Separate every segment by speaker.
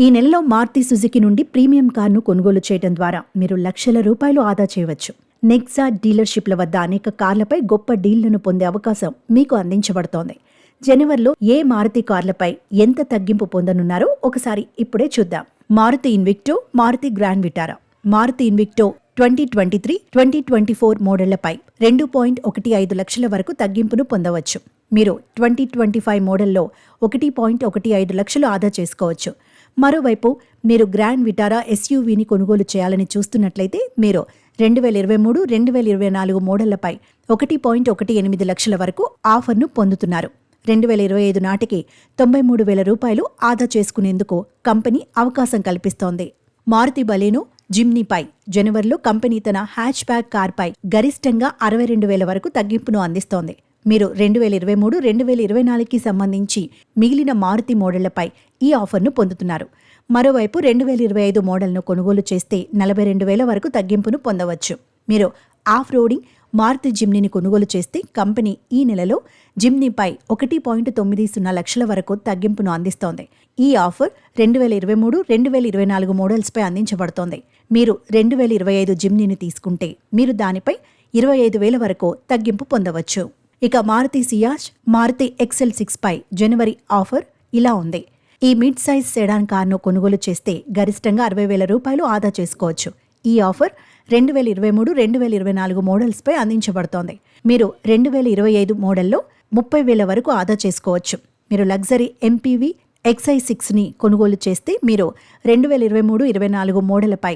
Speaker 1: ఈ నెలలో మారుతి సుజుకి నుండి ప్రీమియం కార్ను కొనుగోలు చేయడం ద్వారా మీరు లక్షల రూపాయలు ఆదా చేయవచ్చు. నెక్సా డీలర్షిప్ల వద్ద అనేక కార్లపై గొప్ప డీళ్లను పొందే అవకాశం మీకు అందించబడుతోంది. జనవరిలో ఏ మారుతి కార్లపై ఎంత తగ్గింపు పొందనున్నారో ఒకసారి ఇప్పుడే చూద్దాం. Maruti Invicto, Maruti Grand Vitara. Maruti Invicto 2023, 2024 మోడళ్లపై 2.15 లక్షల వరకు తగ్గింపును పొందవచ్చు. మీరు 2025 మోడల్లో 1.15 లక్షలు ఆదా చేసుకోవచ్చు. మరోవైపు మీరు గ్రాండ్ విటారా ఎస్యూవీని కొనుగోలు చేయాలని చూస్తున్నట్లయితే మీరు 2023, 2024 మోడళ్లపై 1.18 లక్షల వరకు ఆఫర్ను పొందుతున్నారు. 2025 నాటికి 93,000 రూపాయలు ఆదా చేసుకునేందుకు కంపెనీ అవకాశం కల్పిస్తోంది. మారుతి బలేనో, జిమ్నీపై జనవరిలో కంపెనీ తన హ్యాచ్ బ్యాక్ కార్పై గరిష్టంగా 62,000 వరకు తగ్గింపును అందిస్తోంది. మీరు 2023, 2024కి సంబంధించి మిగిలిన మారుతి మోడళ్లపై ఈ ఆఫర్ను పొందుతున్నారు. మరోవైపు 2025 మోడల్ను కొనుగోలు చేస్తే 42,000 వరకు తగ్గింపును పొందవచ్చు. మీరు ఆఫ్ రోడింగ్ మారుతి జిమ్నీని కొనుగోలు చేస్తే కంపెనీ ఈ నెలలో జిమ్నీపై 1.90 లక్షల వరకు తగ్గింపును అందిస్తోంది. ఈ ఆఫర్ 2023, 2024 మోడల్స్పై అందించబడుతోంది. మీరు 2025 జిమ్నీని తీసుకుంటే మీరు దానిపై 25,000 వరకు తగ్గింపు పొందవచ్చు. ఇక మారుతి సియాజ్, మారుతి XL6 పై జనవరి ఆఫర్ ఇలా ఉంది. ఈ మిడ్ సైజ్ సెడాన్ కార్ను కొనుగోలు చేస్తే గరిష్టంగా 60,000 రూపాయలు ఆదా చేసుకోవచ్చు. ఈ ఆఫర్ 2023, 2024 మోడల్స్పై అందించబడుతోంది. మీరు 2025 మోడల్లో 30,000 వరకు ఆదా చేసుకోవచ్చు. మీరు లగ్జరీ MPV XI6ని కొనుగోలు చేస్తే మీరు 2023, 2024 మోడల్పై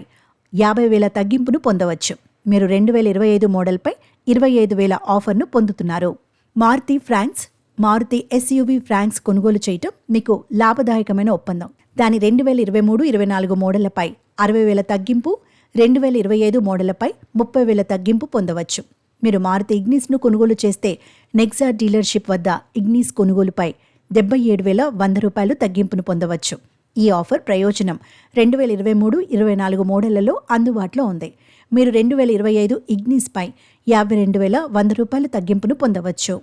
Speaker 1: 50,000 తగ్గింపును పొందవచ్చు. మీరు 2025 మోడల్పై 25,000 ఆఫర్ను పొందుతున్నారు. Maruti Fronx, Maruti SUV Fronx కొనుగోలు చేయటం మీకు లాభదాయకమైన ఒప్పందం. దాని 2023, 2024 మోడళ్లపై 60,000 తగ్గింపు, 2025 మోడళ్లపై 30,000 తగ్గింపు పొందవచ్చు. మీరు మారుతి ఇగ్నిస్ను కొనుగోలు చేస్తే నెక్సా డీలర్షిప్ వద్ద ఇగ్నిస్ కొనుగోలుపై 77,100 రూపాయలు తగ్గింపును పొందవచ్చు. ఈ ఆఫర్ ప్రయోజనం 2023, 2024 మోడళ్లలో అందుబాటులో ఉంది. మీరు 2025 ఇగ్నిస్పై 52,100 రూపాయల తగ్గింపును పొందవచ్చు.